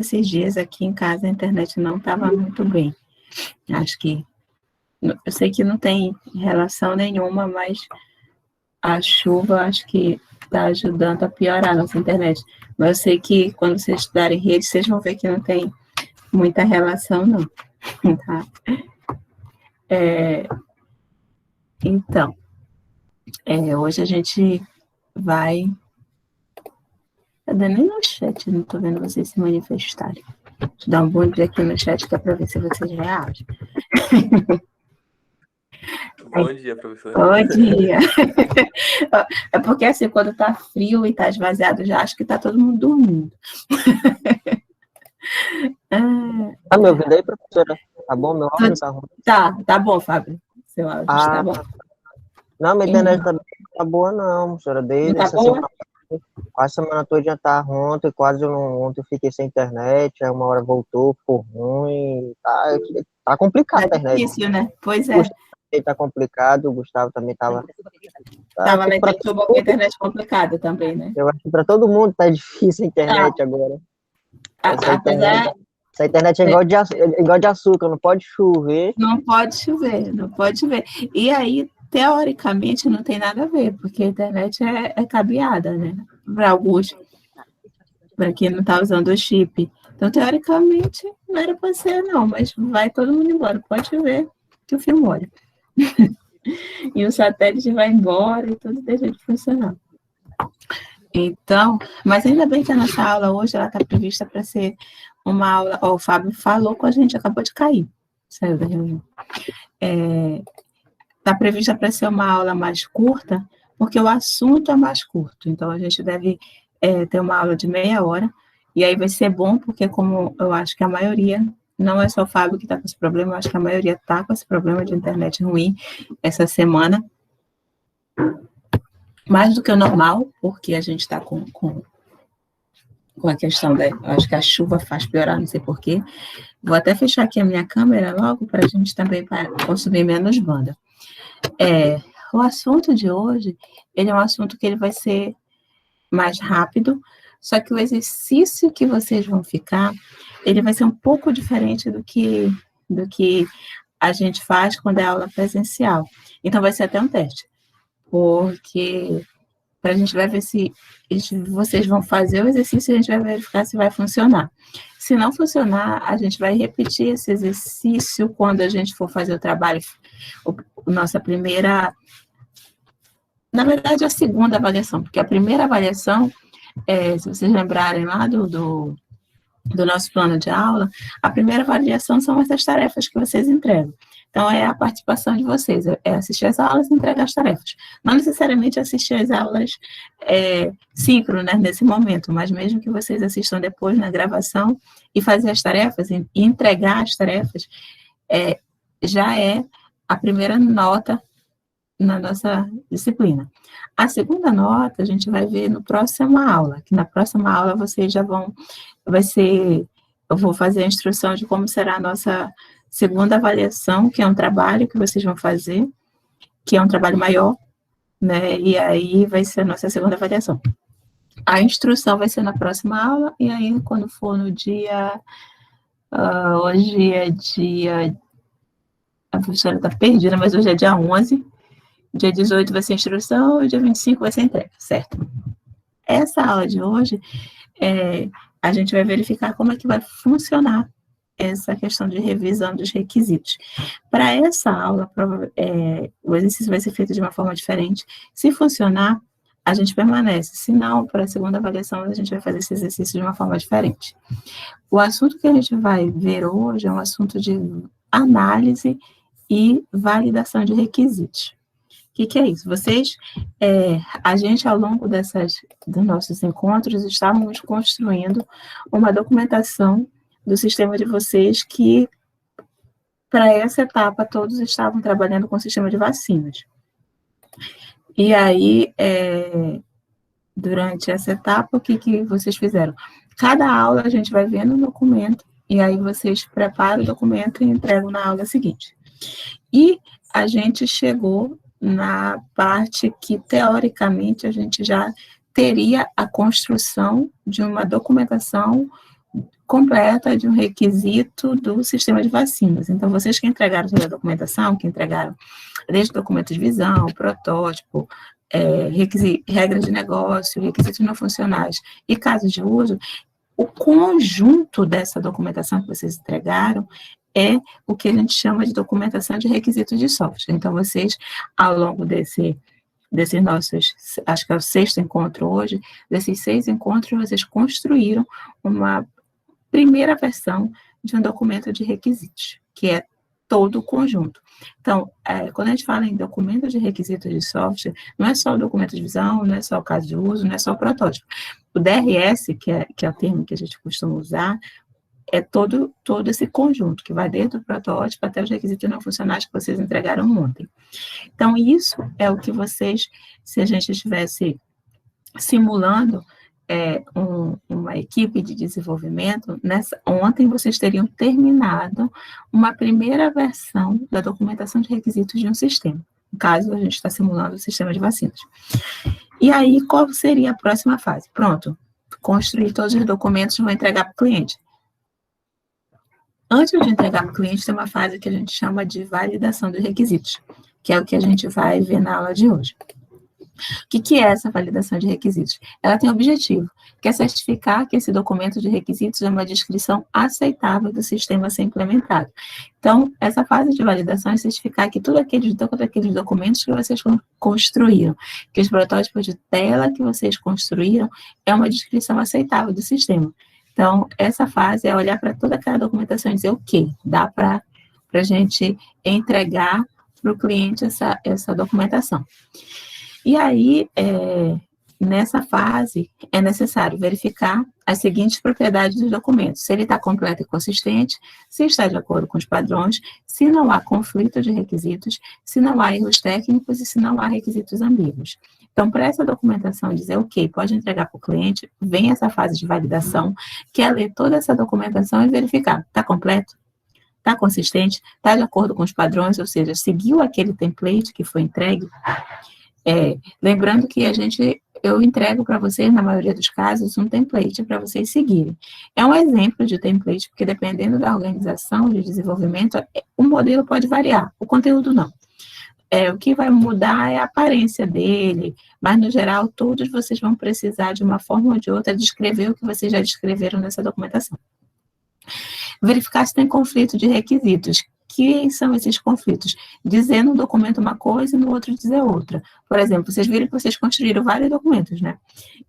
esses dias aqui em casa a internet não estava muito bem. Acho que, eu sei que não tem relação nenhuma, mas a chuva acho que está ajudando a piorar a nossa internet. Mas eu sei que quando vocês estudarem rede, vocês vão ver que não tem muita relação, não. Tá? Então, hoje a gente vai... Cadê nem no chat? Não estou vendo vocês se manifestarem. Deixa eu dar um bom dia aqui no chat, que é para ver se vocês reagem. Bom dia, professor. Bom dia. É porque assim, quando tá frio e tá esvaziado, já acho que tá todo mundo dormindo. Tá me ouvindo aí, professora? Tá bom? Meu áudio tá ruim? Tá bom, Fábio. Seu áudio tá bom. Não, minha internet também não tá boa, não, professora. Desde Não tá essa boa? semana, quase a semana toda já tá ontem, ontem eu fiquei sem internet, aí uma hora voltou, ficou ruim, tá complicado a internet. Difícil, né? Pois é. Tá complicado, o Gustavo também tava lá em Itaituba com a internet complicada também, né? Eu acho que para todo mundo tá difícil a internet agora. Essa internet é igual de açúcar, não pode chover. Não pode chover. E aí, teoricamente, não tem nada a ver, porque a internet é cabeada, né? Para alguns, para quem não está usando o chip. Então, teoricamente, não era para ser, não, mas vai todo mundo embora. Pode chover que o fio molha. E o satélite vai embora e tudo deixa de funcionar. Então, mas ainda bem que a nossa aula hoje ela está prevista para ser uma aula. O Fábio falou com a gente, acabou de cair, saiu da reunião. Está prevista para ser uma aula mais curta, porque o assunto é mais curto. Então, a gente deve ter uma aula de meia hora, e aí vai ser bom, porque como eu acho que a maioria, não é só o Fábio que está com esse problema, eu acho que a maioria está com esse problema de internet ruim essa semana, mais do que o normal, porque a gente está com a questão acho que a chuva faz piorar, não sei porquê. Vou até fechar aqui a minha câmera logo, para a gente também consumir menos banda. O assunto de hoje, ele é um assunto que ele vai ser mais rápido, só que o exercício que vocês vão ficar, ele vai ser um pouco diferente do que a gente faz quando é aula presencial. Então, vai ser até um teste, porque a gente vai ver se vocês vão fazer o exercício e a gente vai verificar se vai funcionar. Se não funcionar, a gente vai repetir esse exercício quando a gente for fazer o trabalho, nossa primeira... Na verdade, a segunda avaliação, porque a primeira avaliação, se vocês lembrarem lá do nosso plano de aula, a primeira avaliação são essas tarefas que vocês entregam. Então, é a participação de vocês, é assistir as aulas e entregar as tarefas. Não necessariamente assistir as aulas síncronas nesse momento, mas mesmo que vocês assistam depois na gravação e fazer as tarefas, e entregar as tarefas, já é a primeira nota na nossa disciplina. A segunda nota a gente vai ver no próxima aula, que na próxima aula vocês já vão, eu vou fazer a instrução de como será a nossa segunda avaliação, que é um trabalho que vocês vão fazer, que é um trabalho maior, né, e aí vai ser a nossa segunda avaliação. A instrução vai ser na próxima aula, e aí quando for no dia, hoje é dia, a professora está perdida, mas hoje é dia 11, dia 18 vai ser instrução, e dia 25 vai ser entrega, certo? Essa aula de hoje, a gente vai verificar como é que vai funcionar essa questão de revisão dos requisitos. Para essa aula, o exercício vai ser feito de uma forma diferente. Se funcionar, a gente permanece. Se não, para a segunda avaliação, a gente vai fazer esse exercício de uma forma diferente. O assunto que a gente vai ver hoje é um assunto de análise e validação de requisitos. O que é isso? A gente, ao longo dos nossos encontros, estávamos construindo uma documentação do sistema de vocês que, para essa etapa, todos estavam trabalhando com o sistema de vacinas. E aí, durante essa etapa, o que vocês fizeram? Cada aula a gente vai vendo o documento, e aí vocês preparam o documento e entregam na aula seguinte. E a gente chegou na parte que, teoricamente, a gente já teria a construção de uma documentação completa de um requisito do sistema de vacinas. Então, vocês que entregaram toda a documentação, que entregaram desde documento de visão, protótipo, regras de negócio, requisitos não funcionais e casos de uso, o conjunto dessa documentação que vocês entregaram é o que a gente chama de documentação de requisitos de software. Então, vocês, ao longo desses nossos, acho que é o 6º encontro hoje, desses 6 encontros, vocês construíram uma primeira versão de um documento de requisitos, que é todo o conjunto. Então, quando a gente fala em documento de requisitos de software, não é só o documento de visão, não é só o caso de uso, não é só o protótipo. O DRS, que é o termo que a gente costuma usar, é todo esse conjunto, que vai desde o protótipo até os requisitos não funcionais que vocês entregaram ontem. Então, isso é o que vocês, se a gente estivesse simulando uma equipe de desenvolvimento, ontem vocês teriam terminado uma primeira versão da documentação de requisitos de um sistema. No caso, a gente está simulando o sistema de vacinas. E aí, qual seria a próxima fase? Pronto, construir todos os documentos e vou entregar para o cliente. Antes de entregar para o cliente, tem uma fase que a gente chama de validação dos requisitos, que é o que a gente vai ver na aula de hoje. O que é essa validação de requisitos? Ela tem um objetivo, que é certificar que esse documento de requisitos é uma descrição aceitável do sistema a ser implementado. Então, essa fase de validação é certificar que todos aqueles documentos que vocês construíram, que os protótipos de tela que vocês construíram, é uma descrição aceitável do sistema. Então, essa fase é olhar para toda aquela documentação e dizer, ok, dá para a gente entregar para o cliente essa documentação. E aí, nessa fase, é necessário verificar as seguintes propriedades dos documentos: se ele está completo e consistente, se está de acordo com os padrões, se não há conflito de requisitos, se não há erros técnicos e se não há requisitos ambíguos. Então, para essa documentação dizer, ok, pode entregar para o cliente, vem essa fase de validação, que é ler toda essa documentação e verificar, está completo? Está consistente? Está de acordo com os padrões, ou seja, seguiu aquele template que foi entregue? Lembrando que eu entrego para vocês, na maioria dos casos, um template para vocês seguirem. É um exemplo de template, porque dependendo da organização de desenvolvimento, o modelo pode variar, o conteúdo não. O que vai mudar é a aparência dele, mas, no geral, todos vocês vão precisar, de uma forma ou de outra, descrever o que vocês já descreveram nessa documentação. Verificar se tem conflito de requisitos. Que são esses conflitos? Dizer no documento uma coisa e no outro dizer outra. Por exemplo, vocês viram que vocês construíram vários documentos, né?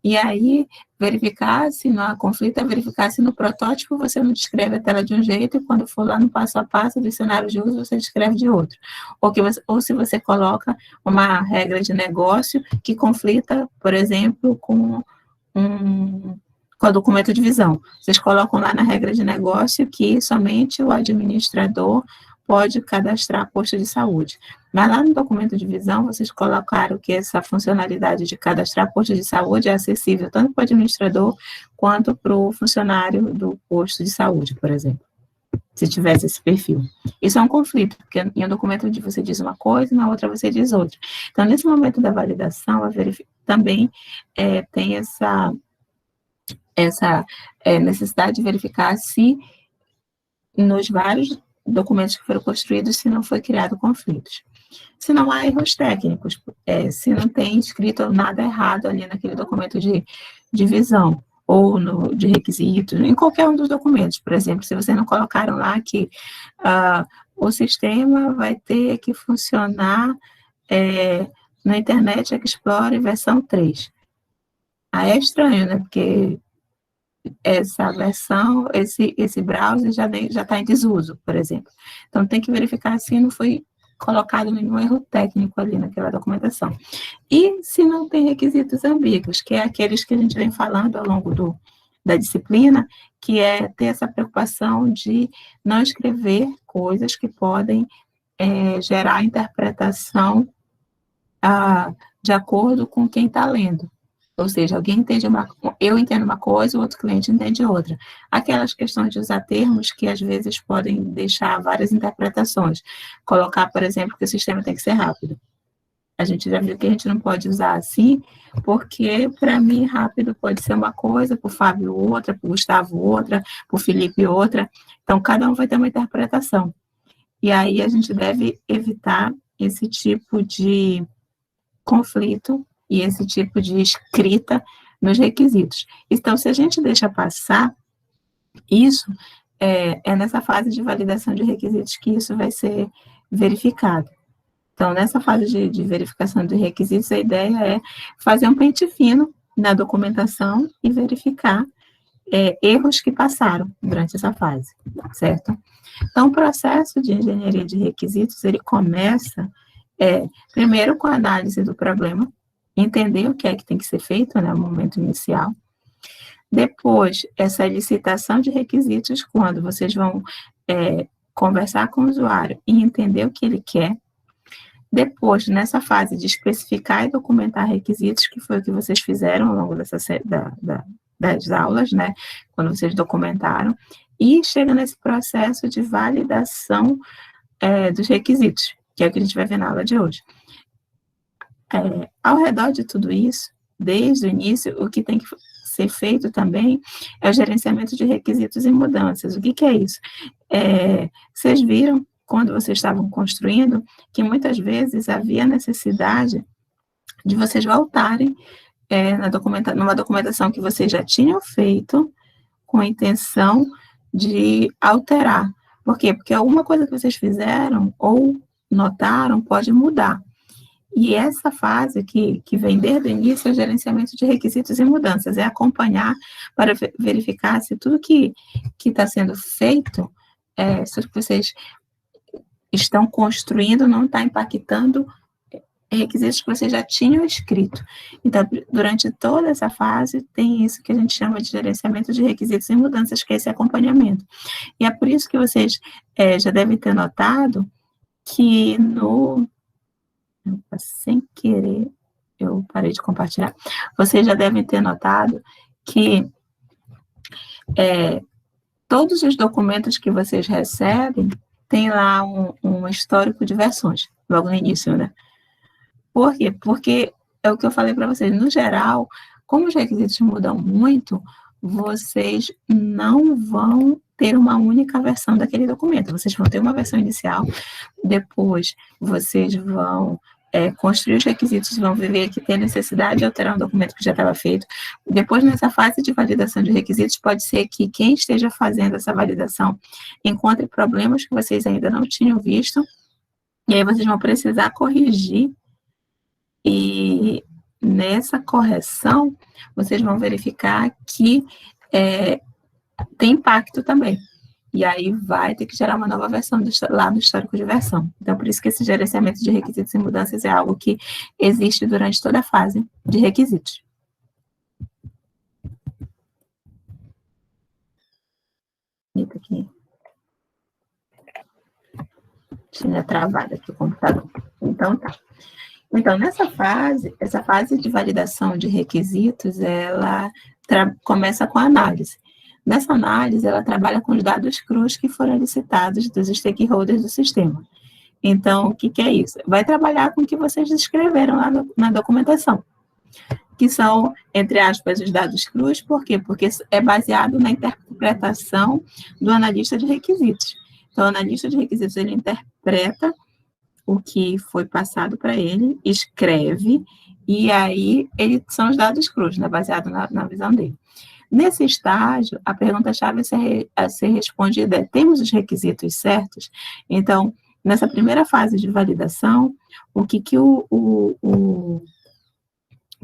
E aí, verificar se não há conflito é verificar se no protótipo você não descreve a tela de um jeito e quando for lá no passo a passo do cenário de uso, você descreve de outro. Ou se você coloca uma regra de negócio que conflita, por exemplo, com o documento de visão. Vocês colocam lá na regra de negócio que somente o administrador pode cadastrar posto de saúde. Mas lá no documento de visão, vocês colocaram que essa funcionalidade de cadastrar posto de saúde é acessível tanto para o administrador quanto para o funcionário do posto de saúde, por exemplo, se tivesse esse perfil. Isso é um conflito, porque em um documento onde você diz uma coisa e na outra você diz outra. Então, nesse momento da validação, também tem essa necessidade de verificar se nos vários documentos que foram construídos, se não foi criado conflitos. Se não há erros técnicos, se não tem escrito nada errado ali naquele documento de visão, ou de requisitos, em qualquer um dos documentos, por exemplo, se vocês não colocaram lá que o sistema vai ter que funcionar na Internet Explorer versão 3. É estranho, né? Porque essa versão, esse browser já está em desuso, por exemplo. Então, tem que verificar se não foi colocado nenhum erro técnico ali naquela documentação. E se não tem requisitos ambíguos, que é aqueles que a gente vem falando ao longo da disciplina, que é ter essa preocupação de não escrever coisas que podem gerar interpretação de acordo com quem está lendo. Ou seja, eu entendo uma coisa, o outro cliente entende outra. Aquelas questões de usar termos que, às vezes, podem deixar várias interpretações. Colocar, por exemplo, que o sistema tem que ser rápido. a gente já viu que a gente não pode usar assim, porque para mim rápido pode ser uma coisa, para o Fábio outra, para o Gustavo outra, para o Felipe outra. Então, cada um vai ter uma interpretação. E aí a gente deve evitar esse tipo de conflito e esse tipo de escrita nos requisitos. Então, se a gente deixa passar, isso é nessa fase de validação de requisitos que isso vai ser verificado. Então, nessa fase de verificação de requisitos, a ideia é fazer um pente fino na documentação e verificar erros que passaram durante essa fase, certo? Então, o processo de engenharia de requisitos, ele começa, primeiro, com a análise do problema, entender o que é que tem que ser feito, né, no momento inicial. Depois, essa licitação de requisitos, quando vocês vão conversar com o usuário e entender o que ele quer. Depois, nessa fase de especificar e documentar requisitos, que foi o que vocês fizeram ao longo das aulas, né, quando vocês documentaram, e chega nesse processo de validação dos requisitos, que é o que a gente vai ver na aula de hoje. Ao redor de tudo isso, desde o início, o que tem que ser feito também é o gerenciamento de requisitos e mudanças. O que é isso? Vocês viram, quando vocês estavam construindo, que muitas vezes havia necessidade de vocês voltarem numa documentação que vocês já tinham feito com a intenção de alterar. Por quê? Porque alguma coisa que vocês fizeram ou notaram pode mudar. E essa fase que vem desde o início é o gerenciamento de requisitos e mudanças, é acompanhar para verificar se tudo que está sendo feito, se vocês estão construindo não está impactando requisitos que vocês já tinham escrito. Então, durante toda essa fase, tem isso que a gente chama de gerenciamento de requisitos e mudanças, que é esse acompanhamento. E é por isso que vocês já devem ter notado que sem querer, eu parei de compartilhar. Vocês já devem ter notado que todos os documentos que vocês recebem tem lá um histórico de versões, logo no início, né? Por quê? Porque é o que eu falei para vocês, no geral, como os requisitos mudam muito, vocês não vão ter uma única versão daquele documento. Vocês vão ter uma versão inicial, depois vocês vão construir os requisitos, vão ver que tem necessidade de alterar um documento que já estava feito. Depois, nessa fase de validação de requisitos, pode ser que quem esteja fazendo essa validação encontre problemas que vocês ainda não tinham visto, e aí vocês vão precisar corrigir, e nessa correção, vocês vão verificar que tem impacto também. E aí vai ter que gerar uma nova versão lá no histórico de versão. Então, por isso que esse gerenciamento de requisitos e mudanças é algo que existe durante toda a fase de requisitos. Eita, aqui. Tinha travado aqui o computador. Então, tá. Então, essa fase de validação de requisitos, ela começa com a análise. Nessa análise, ela trabalha com os dados crus que foram licitados dos stakeholders do sistema. Então, o que é isso? Vai trabalhar com o que vocês escreveram lá na documentação, que são, entre aspas, os dados crus. Por quê? Porque é baseado na interpretação do analista de requisitos. Então, o analista de requisitos, ele interpreta o que foi passado para ele, escreve, e aí são os dados crus, né, baseado na visão dele. Nesse estágio, a pergunta-chave a ser respondida é: temos os requisitos certos? Então, nessa primeira fase de validação, o que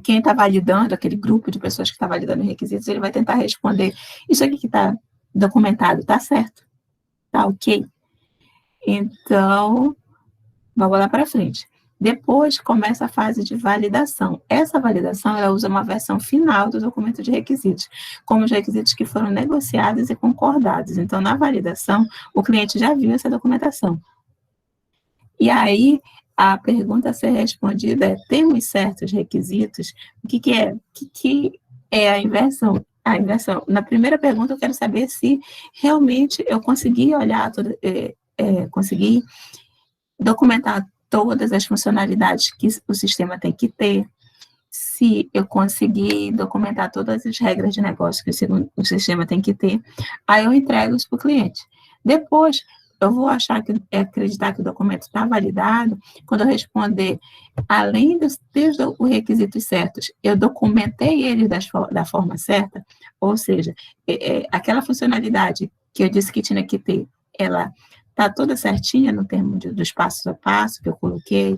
quem está validando, aquele grupo de pessoas que está validando os requisitos, ele vai tentar responder: isso aqui que está documentado está certo? Está ok? Então, vamos lá para frente. Depois começa a fase de validação. Essa validação, ela usa uma versão final do documento de requisitos, como os requisitos que foram negociados e concordados. Então, na validação, o cliente já viu essa documentação. E aí, a pergunta a ser respondida é: temos certos requisitos? O que é a inversão? A inversão. Na primeira pergunta, eu quero saber se realmente eu consegui olhar, consegui documentar todas as funcionalidades que o sistema tem que ter, se eu conseguir documentar todas as regras de negócio que o sistema tem que ter, aí eu entrego isso para o cliente. Depois, eu vou acreditar que o documento está validado quando eu responder, além de ter os requisitos certos, eu documentei eles da forma certa, ou seja, aquela funcionalidade que eu disse que tinha que ter, ela está toda certinha no termo dos passos a passo que eu coloquei,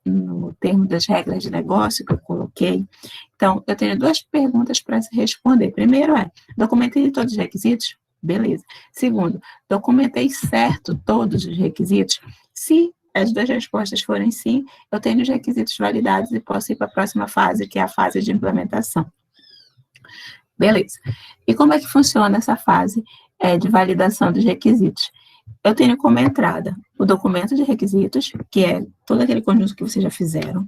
no termo das regras de negócio que eu coloquei. Então, eu tenho 2 perguntas para se responder. Primeiro documentei todos os requisitos? Beleza. Segundo, documentei certo todos os requisitos? Se as 2 respostas forem sim, eu tenho os requisitos validados e posso ir para a próxima fase, que é a fase de implementação. Beleza. E como é que funciona essa fase de validação dos requisitos? Eu tenho como entrada o documento de requisitos, que é todo aquele conjunto que vocês já fizeram.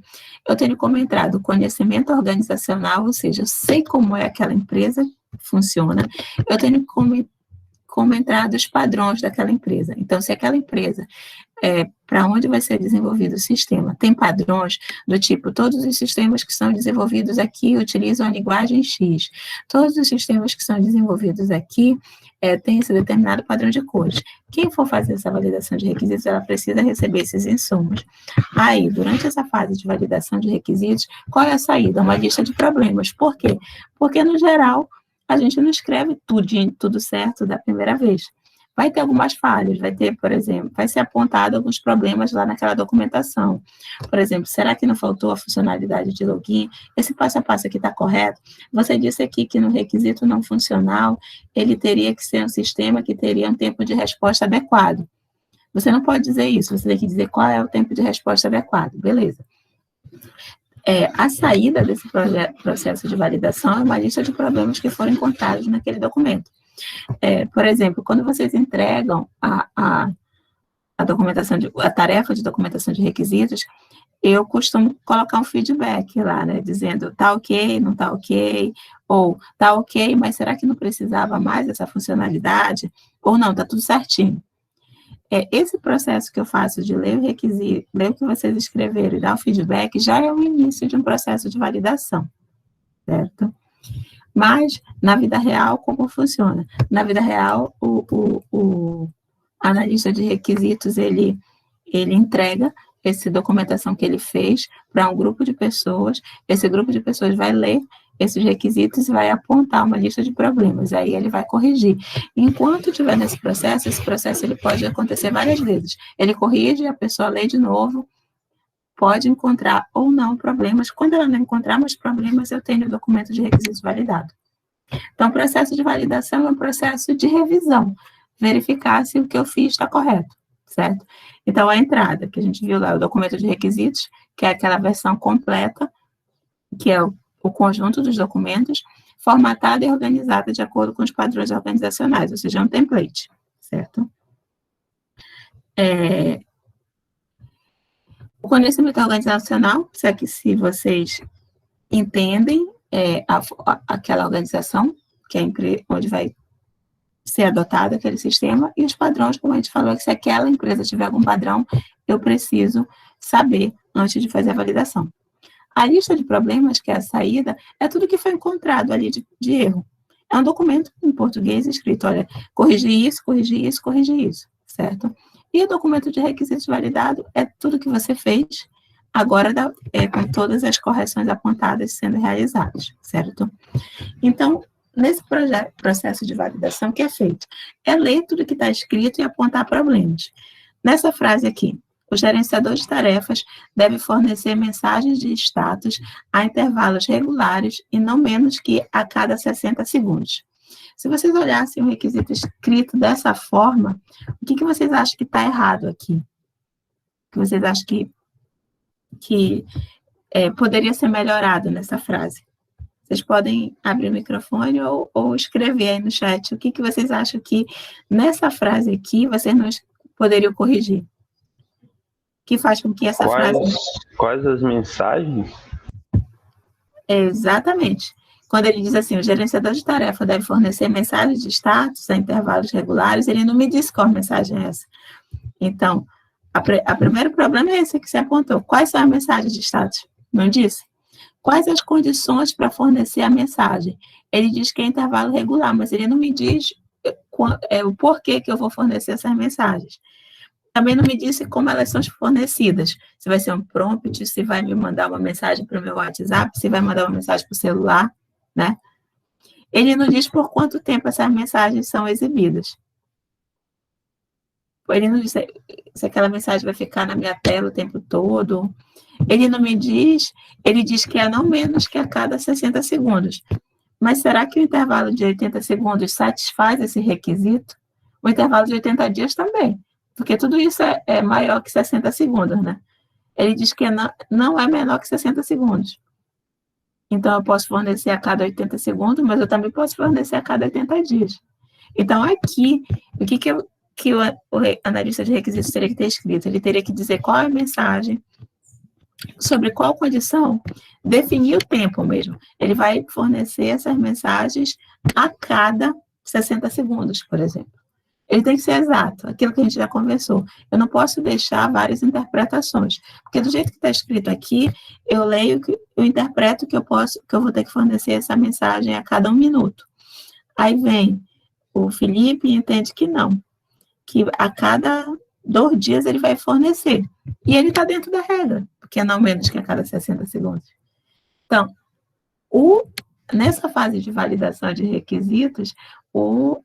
Eu tenho como entrada o conhecimento organizacional, ou seja, eu sei como é aquela empresa funciona. Eu tenho como entrada os padrões daquela empresa. Então, se aquela empresa, para onde vai ser desenvolvido o sistema, tem padrões do tipo, todos os sistemas que são desenvolvidos aqui utilizam a linguagem X, todos os sistemas que são desenvolvidos aqui têm esse determinado padrão de cores. Quem for fazer essa validação de requisitos, ela precisa receber esses insumos. Aí, durante essa fase de validação de requisitos, qual é a saída? Uma lista de problemas. Por quê? Porque, no geral, a gente não escreve tudo certo da primeira vez. Vai ter algumas falhas, vai ter, por exemplo, vai ser apontado alguns problemas lá naquela documentação. Por exemplo, será que não faltou a funcionalidade de login? Esse passo a passo aqui está correto? Você disse aqui que no requisito não funcional, ele teria que ser um sistema que teria um tempo de resposta adequado. Você não pode dizer isso, você tem que dizer qual é o tempo de resposta adequado. Beleza. A saída desse processo de validação é uma lista de problemas que foram encontrados naquele documento. Por exemplo, quando vocês entregam a tarefa de documentação de requisitos, eu costumo colocar um feedback lá, né, dizendo, tá ok, não tá ok, ou tá ok, mas será que não precisava mais dessa funcionalidade? Ou não, tá tudo certinho. Esse processo que eu faço de ler o requisito, ler o que vocês escreveram e dar o feedback, já é o início de um processo de validação, certo? Mas, na vida real, como funciona? Na vida real, o analista de requisitos, ele entrega essa documentação que ele fez para um grupo de pessoas, esse grupo de pessoas vai ler esses requisitos e vai apontar uma lista de problemas, aí ele vai corrigir. Enquanto estiver nesse processo, esse processo ele pode acontecer várias vezes. Ele corrige, a pessoa lê de novo, pode encontrar ou não problemas. Quando ela não encontrar mais problemas, eu tenho o documento de requisitos validado. Então, o processo de validação é um processo de revisão, verificar se o que eu fiz está correto, certo? Então, a entrada, que a gente viu lá, o documento de requisitos, que é aquela versão completa, que é o conjunto dos documentos, formatada e organizada de acordo com os padrões organizacionais, ou seja, é um template, certo? O conhecimento organizacional, se vocês entendem aquela organização, que é onde vai ser adotado aquele sistema, e os padrões, como a gente falou, que se aquela empresa tiver algum padrão, eu preciso saber antes de fazer a validação. A lista de problemas, que é a saída, é tudo que foi encontrado ali de erro. É um documento em português escrito, olha, corrigir isso, certo? E o documento de requisitos validado é tudo que você fez, agora com todas as correções apontadas sendo realizadas, certo? Então, nesse processo de validação, o que é feito? É ler tudo que está escrito e apontar problemas. Nessa frase aqui, o gerenciador de tarefas deve fornecer mensagens de status a intervalos regulares e não menos que a cada 60 segundos. Se vocês olhassem o requisito escrito dessa forma, o que vocês acham que está errado aqui? O que vocês acham que poderia ser melhorado nessa frase? Vocês podem abrir o microfone ou escrever aí no chat o que vocês acham que nessa frase aqui vocês não poderiam corrigir. Que faz com que essa frase... Quais as mensagens? Exatamente. Quando ele diz assim, o gerenciador de tarefa deve fornecer mensagens de status a intervalos regulares, ele não me diz qual mensagem é essa. Então, O primeiro problema é esse que você apontou. Quais são as mensagens de status? Não disse? Quais as condições para fornecer a mensagem? Ele diz que é intervalo regular, mas ele não me diz o porquê que eu vou fornecer essas mensagens. Também não me disse como elas são fornecidas. Se vai ser um prompt, se vai me mandar uma mensagem para o meu WhatsApp, se vai mandar uma mensagem para o celular, né? Ele não diz por quanto tempo essas mensagens são exibidas. Ele não diz se aquela mensagem vai ficar na minha tela o tempo todo. Ele não me diz, ele diz que é não menos que a cada 60 segundos. Mas será que o intervalo de 80 segundos satisfaz esse requisito? O intervalo de 80 dias também, porque tudo isso é maior que 60 segundos, né? Ele diz que não é menor que 60 segundos. Então, eu posso fornecer a cada 80 segundos, mas eu também posso fornecer a cada 80 dias. Então, aqui, o que o analista de requisitos teria que ter escrito? Ele teria que dizer qual é a mensagem, sobre qual condição, definir o tempo mesmo. Ele vai fornecer essas mensagens a cada 60 segundos, por exemplo. Ele tem que ser exato, aquilo que a gente já conversou. Eu não posso deixar várias interpretações, porque do jeito que está escrito aqui, eu leio, eu interpreto que eu vou ter que fornecer essa mensagem a cada 1 minuto. Aí vem o Felipe e entende que não, que a cada 2 dias ele vai fornecer. E ele está dentro da regra, porque é não menos que a cada 60 segundos. Então, nessa fase de validação de requisitos,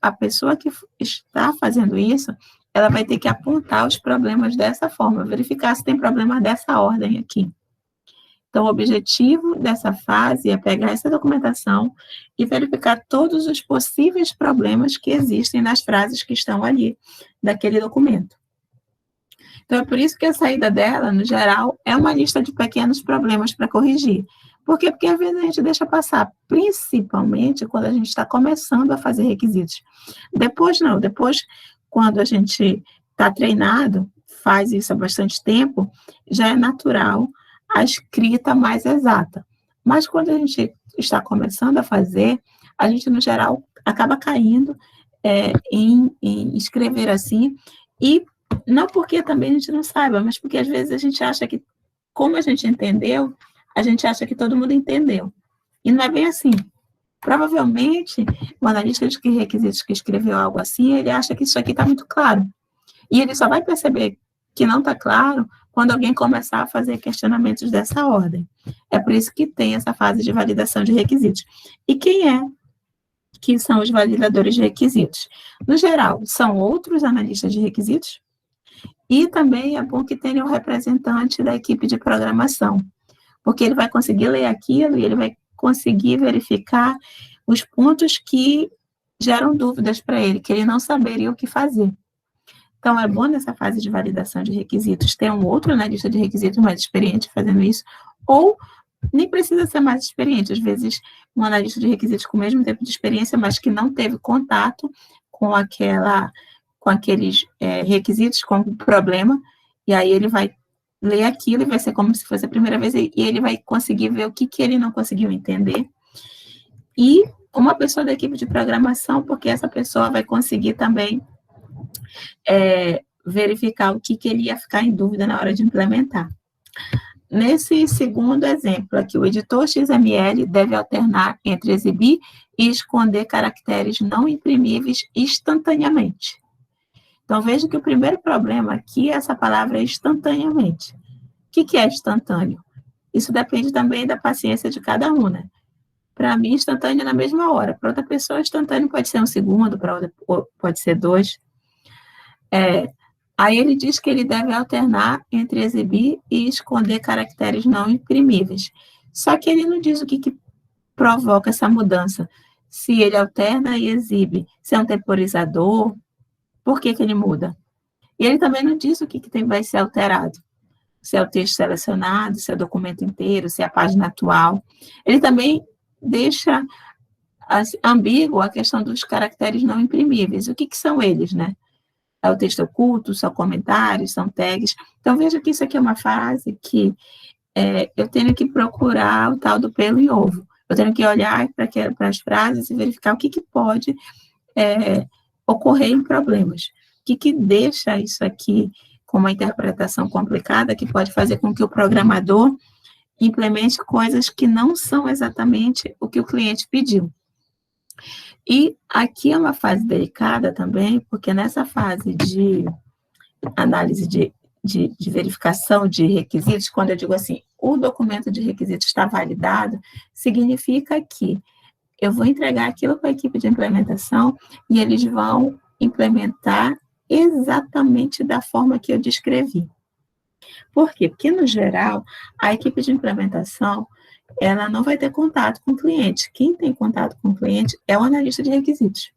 a pessoa que está fazendo isso, ela vai ter que apontar os problemas dessa forma, verificar se tem problema dessa ordem aqui. Então, o objetivo dessa fase é pegar essa documentação e verificar todos os possíveis problemas que existem nas frases que estão ali, daquele documento. Então, é por isso que a saída dela, no geral, é uma lista de pequenos problemas para corrigir. Por quê? Porque às vezes a gente deixa passar, principalmente quando a gente está começando a fazer requisitos. Depois não, depois, quando a gente está treinado, faz isso há bastante tempo, já é natural a escrita mais exata. Mas quando a gente está começando a fazer, a gente, no geral, acaba caindo em escrever assim, e não porque também a gente não saiba, mas porque às vezes a gente acha que, como a gente entendeu, a gente acha que todo mundo entendeu. E não é bem assim. Provavelmente, o analista de requisitos que escreveu algo assim, ele acha que isso aqui está muito claro. E ele só vai perceber que não está claro quando alguém começar a fazer questionamentos dessa ordem. É por isso que tem essa fase de validação de requisitos. E quem é que são os validadores de requisitos? No geral, são outros analistas de requisitos, e também é bom que tenha um representante da equipe de programação, porque ele vai conseguir ler aquilo e ele vai conseguir verificar os pontos que geram dúvidas para ele, que ele não saberia o que fazer. Então, é bom nessa fase de validação de requisitos ter um outro analista de requisitos mais experiente fazendo isso, ou nem precisa ser mais experiente, às vezes um analista de requisitos com o mesmo tempo de experiência, mas que não teve contato com aqueles requisitos, com o problema, e aí ele vai ler aquilo e vai ser como se fosse a primeira vez, e ele vai conseguir ver o que ele não conseguiu entender. E uma pessoa da equipe de programação, porque essa pessoa vai conseguir também verificar o que ele ia ficar em dúvida na hora de implementar. Nesse segundo exemplo aqui, o editor XML deve alternar entre exibir e esconder caracteres não imprimíveis instantaneamente. Então, veja que o primeiro problema aqui é essa palavra instantaneamente. O que é instantâneo? Isso depende também da paciência de cada um, né? Para mim, instantâneo é na mesma hora. Para outra pessoa, instantâneo pode ser 1 segundo, para outra pode ser 2. Aí ele diz que ele deve alternar entre exibir e esconder caracteres não imprimíveis. Só que ele não diz o que provoca essa mudança. Se ele alterna e exibe, se é um temporizador, por que ele muda? E ele também não diz o que vai ser alterado. Se é o texto selecionado, se é o documento inteiro, se é a página atual. Ele também deixa ambíguo a questão dos caracteres não imprimíveis. O que são eles, né? É o texto oculto, são comentários, são tags. Então, veja que isso aqui é uma frase que eu tenho que procurar o tal do pelo em ovo. Eu tenho que olhar para as frases e verificar o que pode ocorrer em problemas. O que deixa isso aqui com uma interpretação complicada que pode fazer com que o programador implemente coisas que não são exatamente o que o cliente pediu. E aqui é uma fase delicada também, porque nessa fase de análise de verificação de requisitos, quando eu digo assim, o documento de requisitos está validado, significa que eu vou entregar aquilo para a equipe de implementação e eles vão implementar exatamente da forma que eu descrevi. Por quê? Porque, no geral, a equipe de implementação, ela não vai ter contato com o cliente. Quem tem contato com o cliente é o analista de requisitos.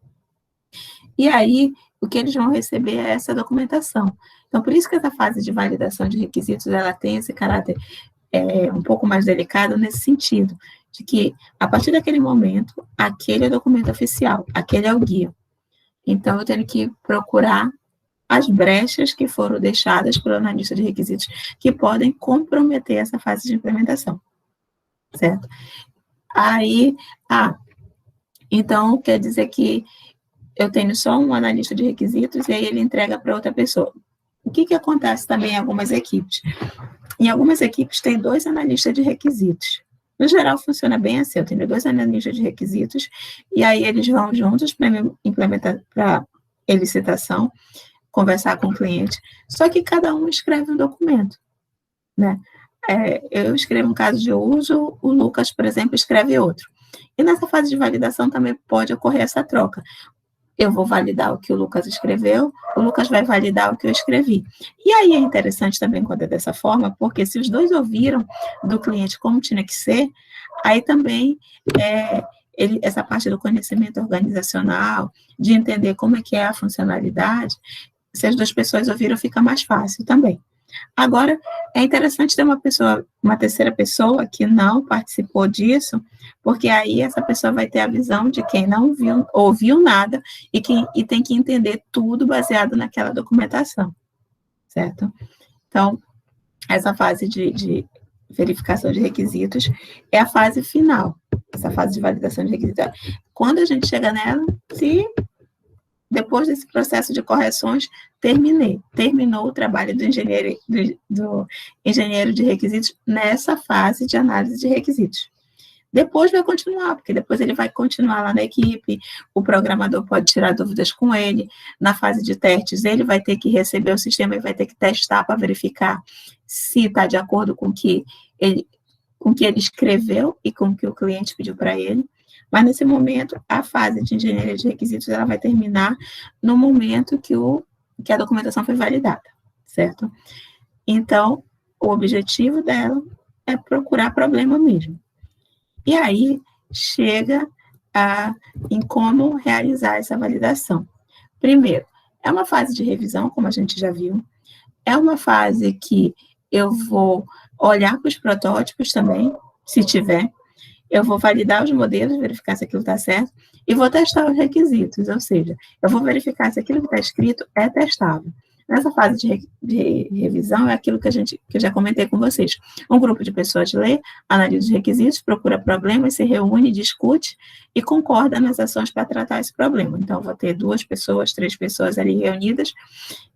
E aí, o que eles vão receber é essa documentação. Então, por isso que essa fase de validação de requisitos, ela tem esse caráter um pouco mais delicado nesse sentido, de que, a partir daquele momento, aquele é o documento oficial, aquele é o guia. Então, eu tenho que procurar as brechas que foram deixadas pelo analista de requisitos que podem comprometer essa fase de implementação, certo? Aí, então, quer dizer que eu tenho só um analista de requisitos e aí ele entrega para outra pessoa. O que acontece também em algumas equipes? Em algumas equipes tem 2 analistas de requisitos. No geral, funciona bem assim, eu tenho 2 analistas de requisitos e aí eles vão juntos para implementar, para licitação, conversar com o cliente, só que cada um escreve um documento, né? Eu escrevo um caso de uso, o Lucas, por exemplo, escreve outro. E nessa fase de validação também pode ocorrer essa troca. Eu vou validar o que o Lucas escreveu, o Lucas vai validar o que eu escrevi. E aí é interessante também quando é dessa forma, porque se os 2 ouviram do cliente como tinha que ser, aí também essa parte do conhecimento organizacional, de entender como é que é a funcionalidade, se as 2 pessoas ouviram, fica mais fácil também. Agora, é interessante ter uma terceira pessoa que não participou disso, porque aí essa pessoa vai ter a visão de quem não ouviu nada e tem que entender tudo baseado naquela documentação, certo? Então, essa fase de verificação de requisitos é a fase final, essa fase de validação de requisitos. Quando a gente chega nela, depois desse processo de correções, terminou o trabalho do engenheiro de requisitos nessa fase de análise de requisitos. Depois vai continuar, porque depois ele vai continuar lá na equipe, o programador pode tirar dúvidas com ele, na fase de testes ele vai ter que receber o sistema e vai ter que testar para verificar se está de acordo com o que ele escreveu e com o que o cliente pediu para ele. Mas, nesse momento, a fase de engenharia de requisitos ela vai terminar no momento que a documentação foi validada, certo? Então, o objetivo dela é procurar problema mesmo. E aí, chega em como realizar essa validação. Primeiro, é uma fase de revisão, como a gente já viu. É uma fase que eu vou olhar para os protótipos também, se tiver. Eu vou validar os modelos, verificar se aquilo está certo, e vou testar os requisitos, ou seja, eu vou verificar se aquilo que está escrito é testável. Nessa fase de revisão, é aquilo que eu já comentei com vocês. Um grupo de pessoas lê, analisa os requisitos, procura problemas, se reúne, discute e concorda nas ações para tratar esse problema. Então, vou ter 2 pessoas, 3 pessoas ali reunidas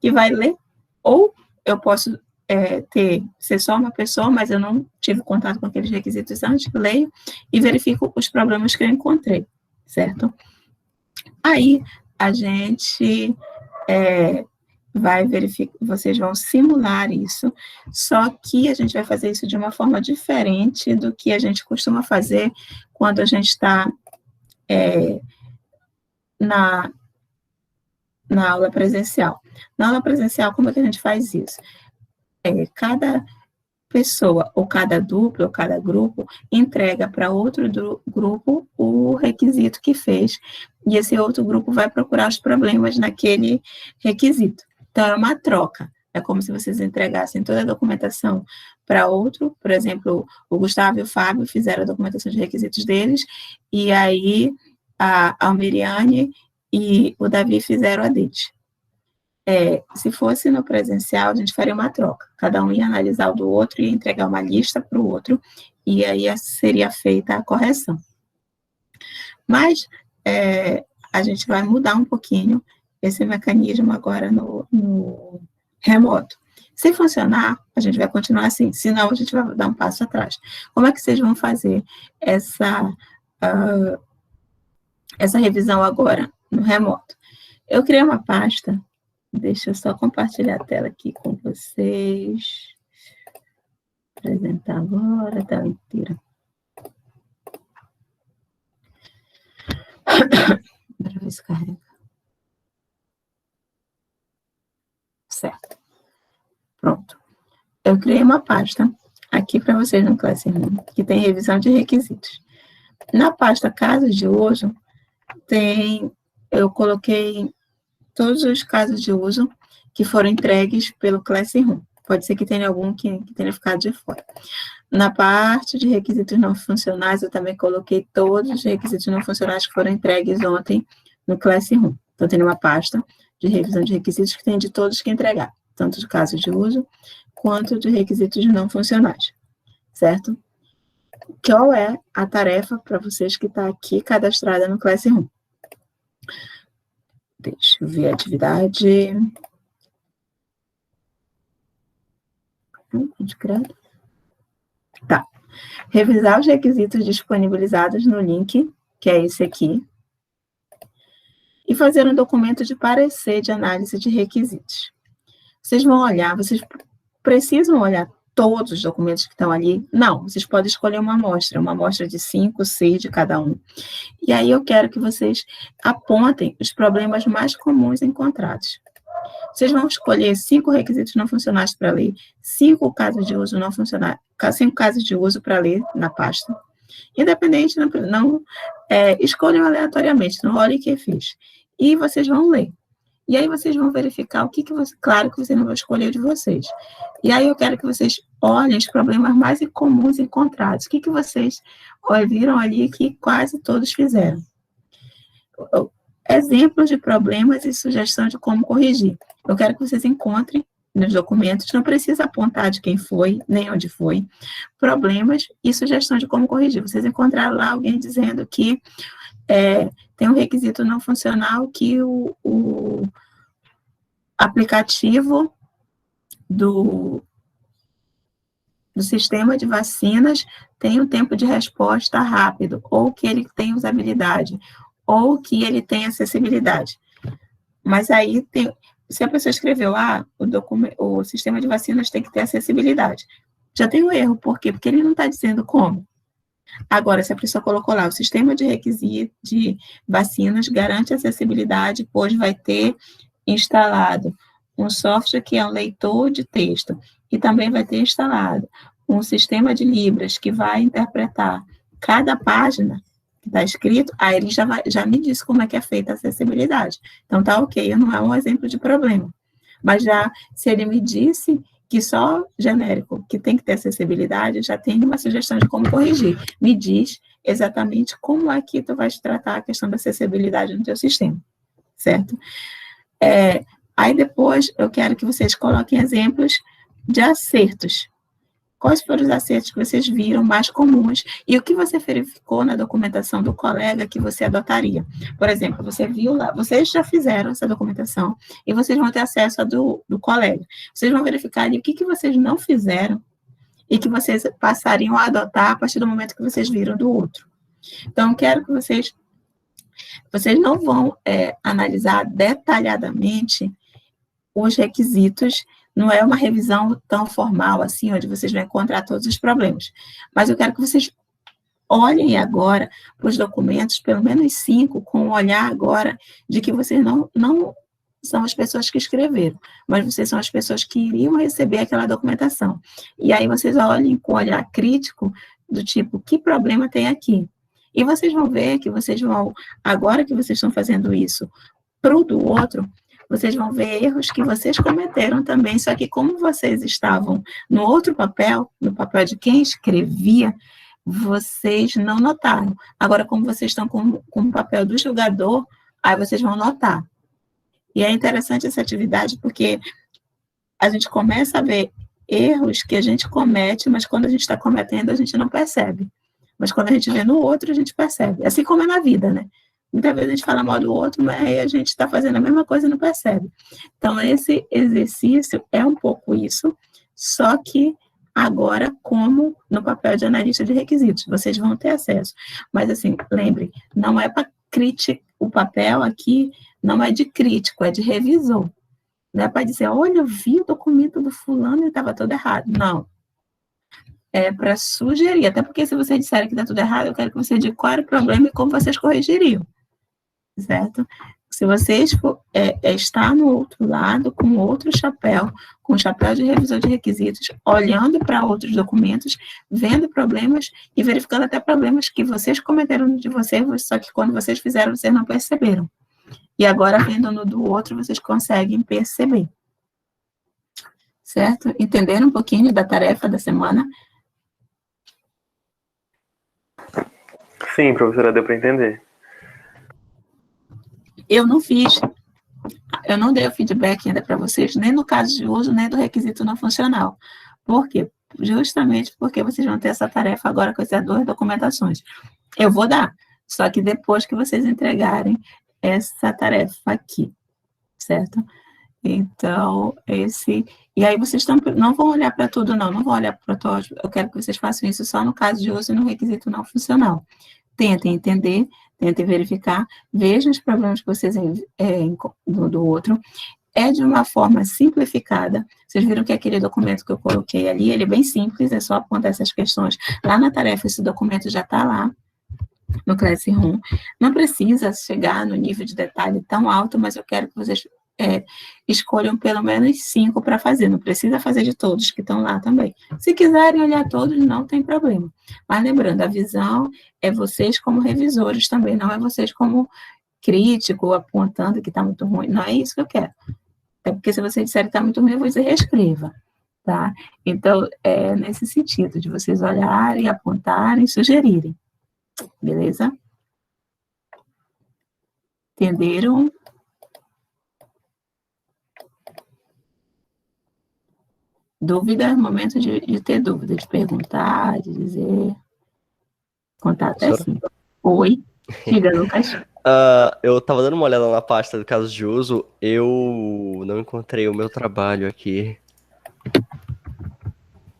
que vai ler, ou eu posso ser só uma pessoa, mas eu não tive contato com aqueles requisitos antes, leio e verifico os problemas que eu encontrei, certo? Aí, a gente vai verificar, vocês vão simular isso, só que a gente vai fazer isso de uma forma diferente do que a gente costuma fazer quando a gente está na aula presencial. Na aula presencial, como é que a gente faz isso? Cada pessoa, ou cada dupla, ou cada grupo, entrega para outro grupo o requisito que fez, e esse outro grupo vai procurar os problemas naquele requisito. Então, é uma troca. É como se vocês entregassem toda a documentação para outro, por exemplo, o Gustavo e o Fábio fizeram a documentação de requisitos deles, e aí a Almiriane e o Davi fizeram a deles. Se fosse no presencial, a gente faria uma troca. Cada um ia analisar o do outro e ia entregar uma lista para o outro, e aí seria feita a correção. Mas a gente vai mudar um pouquinho esse mecanismo agora no remoto. Se funcionar, a gente vai continuar assim, senão a gente vai dar um passo atrás. Como é que vocês vão fazer essa revisão agora, no remoto? Eu criei uma pasta, deixa eu só compartilhar a tela aqui com vocês. Apresentar agora a tela inteira. Para ver se carrega. Certo. Pronto. Eu criei uma pasta aqui para vocês no Classroom, que tem revisão de requisitos. Na pasta casos de uso, eu coloquei todos os casos de uso que foram entregues pelo Classroom. Pode ser que tenha algum que tenha ficado de fora. Na parte de requisitos não funcionais, eu também coloquei todos os requisitos não funcionais que foram entregues ontem no Classroom. Então, tem uma pasta de revisão de requisitos que tem de todos que entregar, tanto de casos de uso, quanto de requisitos não funcionais, certo? Qual é a tarefa para vocês que está aqui cadastrada no Classroom? Deixa eu ver a atividade. Tá. Revisar os requisitos disponibilizados no link, que é esse aqui, e fazer um documento de parecer de análise de requisitos. Vocês vão olhar, vocês precisam olhar todos os documentos que estão ali? Não, vocês podem escolher uma amostra de 5, 6 de cada um. E aí eu quero que vocês apontem os problemas mais comuns encontrados. Vocês vão escolher 5 requisitos não funcionais para ler, 5 casos de uso não funcionais, 5 casos de uso para ler na pasta. Independente, não escolham aleatoriamente, não olhem o que fiz. E vocês vão ler. E aí vocês vão verificar o que você... Claro que vocês não vão escolher o de vocês. E aí eu quero que vocês olhem os problemas mais comuns encontrados. O que vocês viram ali que quase todos fizeram? Exemplos de problemas e sugestão de como corrigir. Eu quero que vocês encontrem nos documentos, não precisa apontar de quem foi, nem onde foi, problemas e sugestão de como corrigir. Vocês encontraram lá alguém dizendo que tem um requisito não funcional que o aplicativo do sistema de vacinas tem um tempo de resposta rápido, ou que ele tem usabilidade, ou que ele tem acessibilidade. Mas aí, se a pessoa escreveu, o sistema de vacinas tem que ter acessibilidade, já tem um erro. Por quê? Porque ele não está dizendo como. Agora, se a pessoa colocou lá, o sistema de requisito de vacinas garante acessibilidade, pois vai ter instalado um software que é um leitor de texto, e também vai ter instalado um sistema de Libras que vai interpretar cada página que está escrito, aí ele já me disse como é que é feita a acessibilidade. Então, tá ok, não é um exemplo de problema. Mas já, se ele me disse que só genérico, que tem que ter acessibilidade, já tem uma sugestão de como corrigir. Me diz exatamente como é que tu vai tratar a questão da acessibilidade no teu sistema, certo? Aí depois, eu quero que vocês coloquem exemplos de acertos. Quais foram os acertos que vocês viram mais comuns e o que você verificou na documentação do colega que você adotaria? Por exemplo, você viu lá, vocês já fizeram essa documentação e vocês vão ter acesso à do colega. Vocês vão verificar ali o que vocês não fizeram e que vocês passariam a adotar a partir do momento que vocês viram do outro. Então, eu quero que vocês não vão analisar detalhadamente os requisitos. Não é uma revisão tão formal assim, onde vocês vão encontrar todos os problemas. Mas eu quero que vocês olhem agora para os documentos, pelo menos 5, com o olhar agora de que vocês não são as pessoas que escreveram, mas vocês são as pessoas que iriam receber aquela documentação. E aí vocês olhem com olhar crítico, do tipo, que problema tem aqui? E vocês vão ver que vocês vão, agora que vocês estão fazendo isso para o do outro, vocês vão ver erros que vocês cometeram também, só que como vocês estavam no outro papel, no papel de quem escrevia, vocês não notaram. Agora, como vocês estão com o papel do julgador, aí vocês vão notar. E é interessante essa atividade, porque a gente começa a ver erros que a gente comete, mas quando a gente está cometendo, a gente não percebe. Mas quando a gente vê no outro, a gente percebe. Assim como é na vida, né? Muitas vezes a gente fala mal do outro, mas aí a gente está fazendo a mesma coisa e não percebe. Então, esse exercício é um pouco isso, só que agora como no papel de analista de requisitos, vocês vão ter acesso. Mas, assim, lembre, não é para criticar, o papel aqui não é de crítico, é de revisor. Não é para dizer, olha, eu vi o documento do fulano e estava todo errado. Não. É para sugerir, até porque se vocês disserem que está tudo errado, eu quero que você diga qual era o problema e como vocês corrigiriam. Certo? Se vocês estar no outro lado, com outro chapéu, com o chapéu de revisor de requisitos, olhando para outros documentos, vendo problemas e verificando até problemas que vocês cometeram de vocês, só que quando vocês fizeram, vocês não perceberam. E agora, vendo no do outro, vocês conseguem perceber. Certo? Entenderam um pouquinho da tarefa da semana? Sim, professora, deu para entender. Eu não dei o feedback ainda para vocês, nem no caso de uso, nem do requisito não funcional. Por quê? Justamente porque vocês vão ter essa tarefa agora com essas 2 documentações. Eu vou dar, só que depois que vocês entregarem essa tarefa aqui, certo? Então, e aí vocês não vão olhar para tudo, não vão olhar para o protótipo, eu quero que vocês façam isso só no caso de uso e no requisito não funcional. Tentem entender, tentem verificar, vejam os problemas que vocês do outro. É de uma forma simplificada. Vocês viram que aquele documento que eu coloquei ali, ele é bem simples, é só apontar essas questões. Lá na tarefa, esse documento já está lá, no Classroom. Não precisa chegar no nível de detalhe tão alto, mas eu quero que vocês escolham pelo menos 5 para fazer, não precisa fazer de todos que estão lá também. Se quiserem olhar todos, não tem problema. Mas lembrando, a visão é vocês como revisores também, não é vocês como crítico, apontando que está muito ruim, não é isso que eu quero. Até porque se vocês disserem que está muito ruim, eu vou dizer reescreva, tá? Então, é nesse sentido, de vocês olharem, apontarem, sugerirem. Beleza? Entenderam? Dúvida, momento de ter dúvida, de perguntar, de dizer. Contar até sim. Oi, diga, Lucas. Eu estava dando uma olhada na pasta do caso de uso, eu não encontrei o meu trabalho aqui.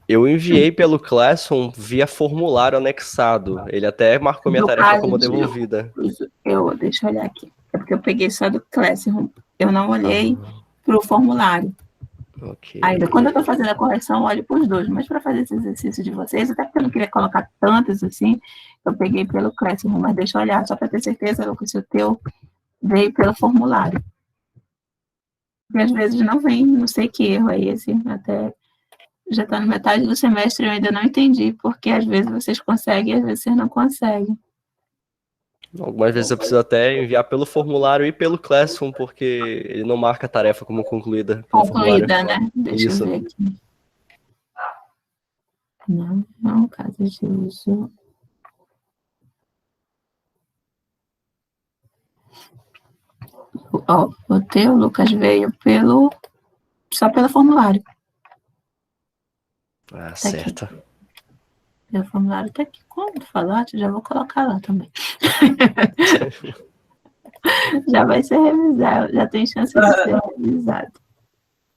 Eu enviei pelo Classroom via formulário anexado. Ele até marcou minha tarefa como devolvida. Deixa eu olhar aqui. É porque eu peguei só do Classroom. Eu não olhei para o formulário. Okay. Ainda, quando eu estou fazendo a correção, eu olho para os 2, mas para fazer esse exercício de vocês, até porque eu não queria colocar tantos assim, eu peguei pelo Classroom, mas deixa eu olhar, só para ter certeza, Lucas, se o teu veio pelo formulário. E às vezes não vem, não sei que erro é esse, até já está na metade do semestre, eu ainda não entendi, porque às vezes vocês conseguem, às vezes vocês não conseguem. Algumas vezes eu preciso até enviar pelo formulário e pelo Classroom, porque ele não marca a tarefa como concluída. Concluída, né? Deixa Isso. eu ver aqui. Não, caso de uso. Ó, o teu, Lucas, veio só pelo formulário. Ah, certo. Aqui. Pelo formulário tá aqui. Quando falar, já vou colocar lá também. Já vai ser revisado, já tem chance de ser revisado.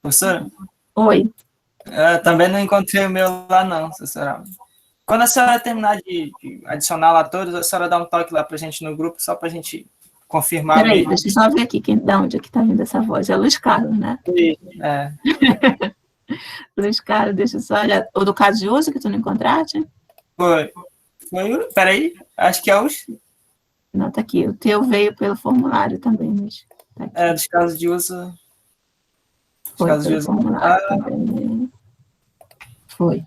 Professora? Oi. Também não encontrei o meu lá não, professora. Quando a senhora terminar de adicionar lá todos, a senhora dá um toque lá pra gente no grupo, só pra gente confirmar. Peraí, deixa eu só ver aqui de onde é que tá vindo essa voz. É Luiz Carlos, né? É. Luiz Carlos, deixa eu só olhar. O do caso de uso que tu não encontraste? Foi. Peraí, acho que é os... Não, tá aqui. O teu veio pelo formulário também, Luiz. Tá aqui. Dos casos de uso... Foi casos pelo de uso. formulário também. Foi.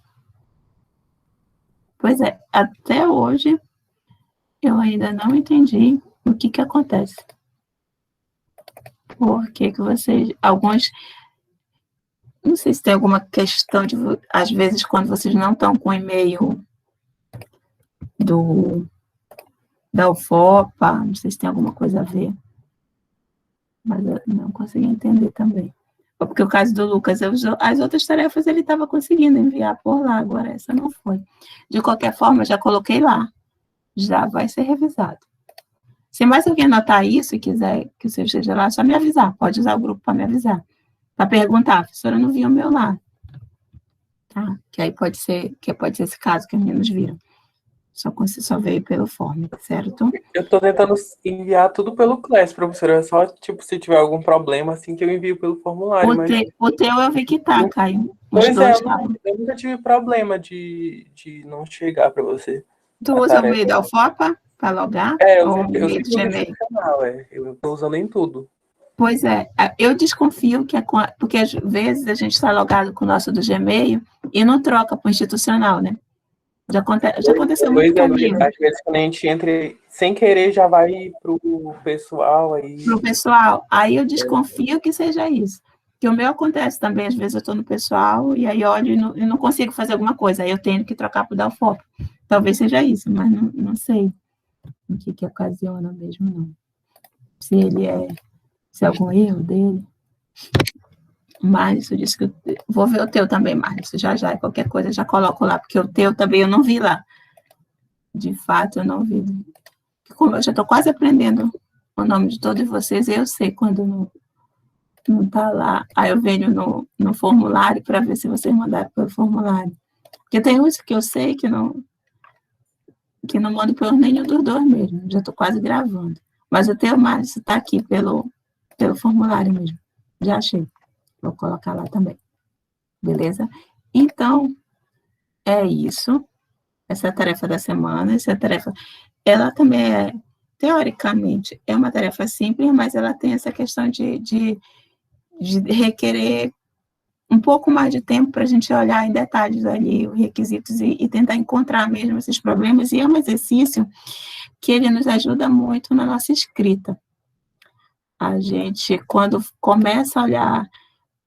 Pois é, até hoje eu ainda não entendi o que acontece. Por que vocês... Alguns... Não sei se tem alguma questão de... Às vezes, quando vocês não estão com o e-mail da UFOPA, não sei se tem alguma coisa a ver. Mas eu não consegui entender também. Porque o caso do Lucas, as outras tarefas ele estava conseguindo enviar por lá, agora essa não foi. De qualquer forma, já coloquei lá. Já vai ser revisado. Se mais alguém notar isso e quiser que o seu esteja lá, é só me avisar. Pode usar o grupo para me avisar. Para perguntar, professora, eu não vi o meu lá. Tá? Que aí pode ser esse caso que os meninos viram. Só veio pelo form, certo? Eu tô tentando enviar tudo pelo Class, professora. É só, tipo, se tiver algum problema, assim, que eu envio pelo formulário. O teu eu vi que tá, Caio. Pois é, eu nunca tive problema de não chegar para você. Tu usa o meio da UFOPA para logar? Eu ou sempre meio do uso Gmail? esse canal, eu tô usando em tudo. Pois é, eu desconfio que porque às vezes a gente está logado com o nosso do Gmail e não troca para o institucional, né? Já aconteceu muito comigo. Às vezes quando a gente entra sem querer já vai pro pessoal aí. Pro pessoal. Aí eu desconfio que seja isso. Que o meu acontece também, às vezes eu estou no pessoal e aí olho e não consigo fazer alguma coisa, aí eu tenho que trocar para o da UFOP. Talvez seja isso, mas não sei o que ocasiona mesmo, não. Se é algum erro dele. Márcio disse que vou ver o teu também, Márcio, já, qualquer coisa já coloco lá, porque o teu também eu não vi lá. De fato, eu não vi. Como eu já estou quase aprendendo o nome de todos vocês, eu sei quando não está lá. Aí eu venho no formulário para ver se vocês mandaram pelo formulário. Porque tem uns que eu sei que não mando pelo nenhum dos dois mesmo. Já estou quase gravando. Mas o teu, Márcio, está aqui pelo formulário mesmo. Já achei. Vou colocar lá também. Beleza? Então, é isso. Essa é a tarefa da semana. Essa tarefa, ela também teoricamente, é uma tarefa simples, mas ela tem essa questão de requerer um pouco mais de tempo para a gente olhar em detalhes ali os requisitos e tentar encontrar mesmo esses problemas. E é um exercício que ele nos ajuda muito na nossa escrita. A gente, quando começa a olhar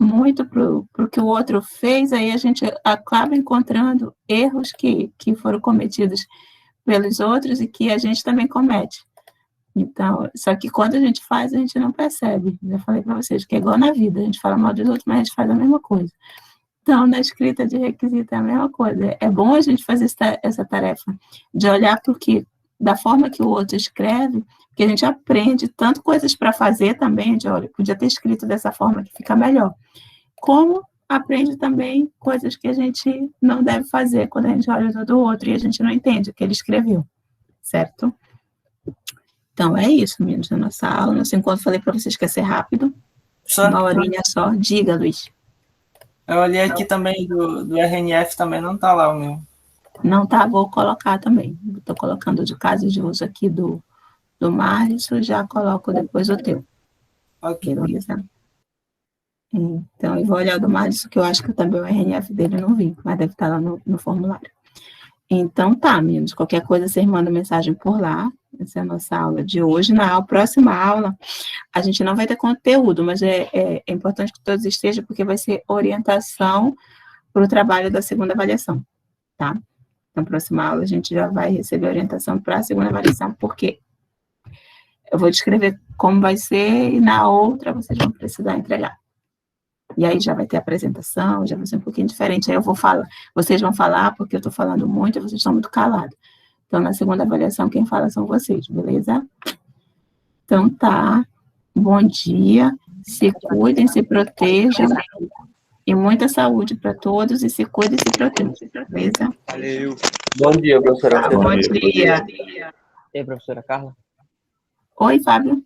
muito para o que o outro fez, aí a gente acaba encontrando erros que foram cometidos pelos outros e que a gente também comete. Então, só que quando a gente faz, a gente não percebe. Já falei para vocês que é igual na vida, a gente fala mal dos outros, mas a gente faz a mesma coisa. Então, na escrita de requisito é a mesma coisa. É bom a gente fazer essa tarefa de olhar para o que, da forma que o outro escreve, que a gente aprende tanto coisas para fazer também, de olha, podia ter escrito dessa forma que fica melhor. Como aprende também coisas que a gente não deve fazer quando a gente olha do outro e a gente não entende o que ele escreveu, certo? Então, é isso, meninos, na nossa aula. Nosso encontro, falei para vocês que ia ser rápido. Uma horinha só. Diga, Luiz. Eu olhei aqui também do RNF, também não está lá o meu. Não tá, vou colocar também. Estou colocando de caso de uso aqui do Márcio, já coloco depois o teu. Ok. Beleza? Então, eu vou olhar o do Márcio, que eu acho que também o RNF dele eu não vi, mas deve estar lá no formulário. Então, tá, meninos, qualquer coisa vocês mandam mensagem por lá. Essa é a nossa aula de hoje. Na próxima aula, a gente não vai ter conteúdo, mas é importante que todos estejam, porque vai ser orientação para o trabalho da segunda avaliação, tá? Na próxima aula, a gente já vai receber orientação para a segunda avaliação, porque eu vou descrever como vai ser e na outra vocês vão precisar entregar. E aí já vai ter apresentação, já vai ser um pouquinho diferente. Aí eu vou falar, vocês vão falar, porque eu estou falando muito e vocês estão muito calados. Então, na segunda avaliação, quem fala são vocês, beleza? Então, tá. Bom dia. Se cuidem, se protejam. E muita saúde para todos. E se cuidem, se protejam, beleza? Valeu. Bom dia, professora. Tá, bom dia. E aí, professora Carla? Oi, Fábio.